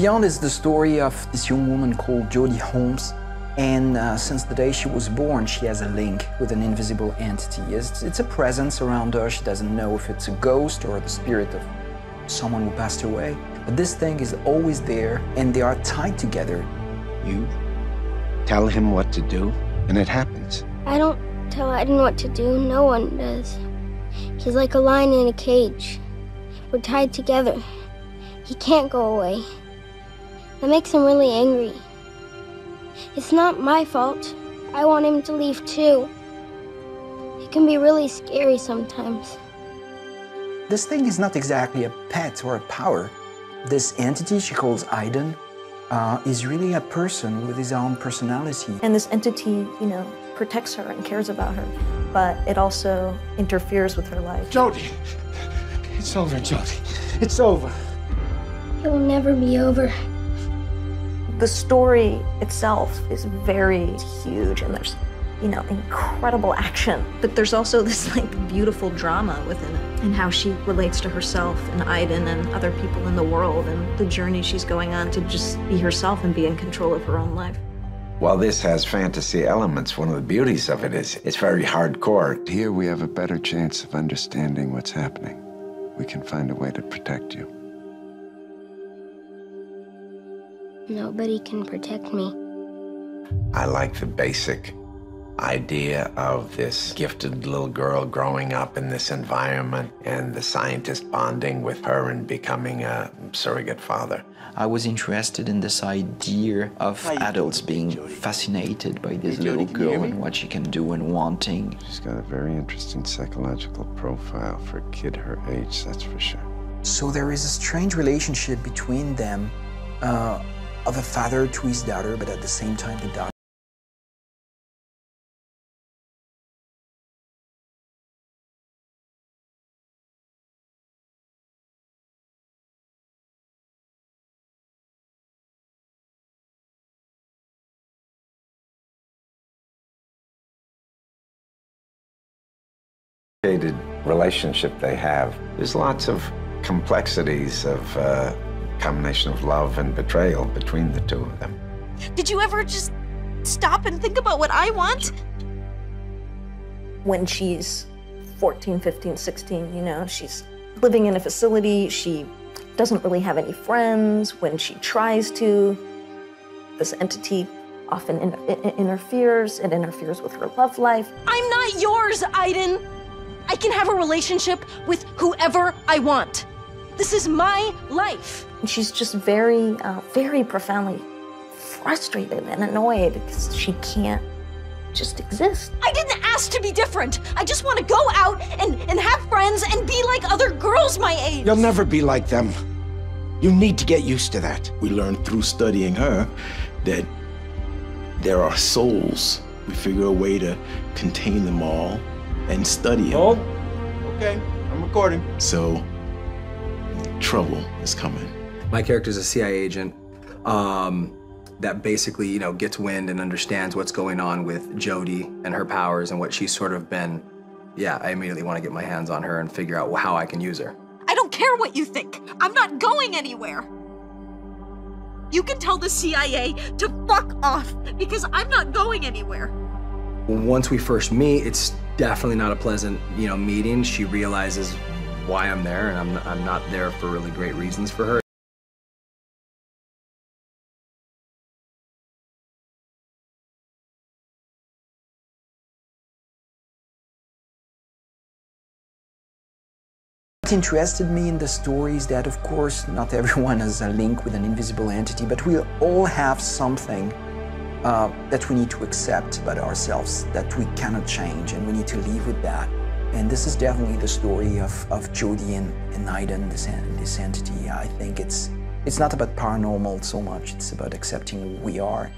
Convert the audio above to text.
Beyond is the story of this young woman called Jodie Holmes, and since the day she was born, she has a link with an invisible entity. It's a presence around her. She doesn't know if it's a ghost or the spirit of someone who passed away, but this thing is always there, and they are tied together. You tell him what to do, and it happens. I don't tell Aiden what to do. No one does. He's like a lion in a cage. We're tied together. He can't go away. That makes him really angry. It's not my fault. I want him to leave too. It can be really scary sometimes. This thing is not exactly a pet or a power. This entity she calls Aiden is really a person with his own personality. And this entity, protects her and cares about her, but it also interferes with her life. Jodie! It's over, Jodie. It's over. It will never be over. The story itself is very huge, and there's, incredible action. But there's also this, beautiful drama within it, and how she relates to herself and Aiden and other people in the world, and the journey she's going on to just be herself and be in control of her own life. While this has fantasy elements, one of the beauties of it is it's very hardcore. Here we have a better chance of understanding what's happening. We can find a way to protect you. Nobody can protect me. I like the basic idea of this gifted little girl growing up in this environment and the scientist bonding with her and becoming a surrogate father. I was interested in this idea of adults being fascinated by this little girl and what she can do and wanting. She's got a very interesting psychological profile for a kid her age, that's for sure. So there is a strange relationship between them, of a father to his daughter, but at the same time the daughter relationship they have. There's lots of complexities of combination of love and betrayal between the two of them. Did you ever just stop and think about what I want? When she's 14, 15, 16, she's living in a facility. She doesn't really have any friends. When she tries to, this entity often interferes. It interferes with her love life. I'm not yours, Aiden. I can have a relationship with whoever I want. This is my life. And she's just very, very profoundly frustrated and annoyed because she can't just exist. I didn't ask to be different. I just want to go out and have friends and be like other girls my age. You'll never be like them. You need to get used to that. We learned through studying her that there are souls. We figure a way to contain them all and study them. Oh, okay, I'm recording. So, trouble is coming. My character's a CIA agent that basically, gets wind and understands what's going on with Jodie and her powers and what she's sort of been. Yeah, I immediately want to get my hands on her and figure out how I can use her. I don't care what you think. I'm not going anywhere. You can tell the CIA to fuck off because I'm not going anywhere. Once we first meet, it's definitely not a pleasant, meeting. She realizes why I'm there, and I'm not there for really great reasons for her. What interested me in the story is that, of course, not everyone has a link with an invisible entity, but we all have something that we need to accept about ourselves, that we cannot change, and we need to live with that. And this is definitely the story of Jodie and Aiden, this entity. I think it's not about paranormal so much, it's about accepting who we are.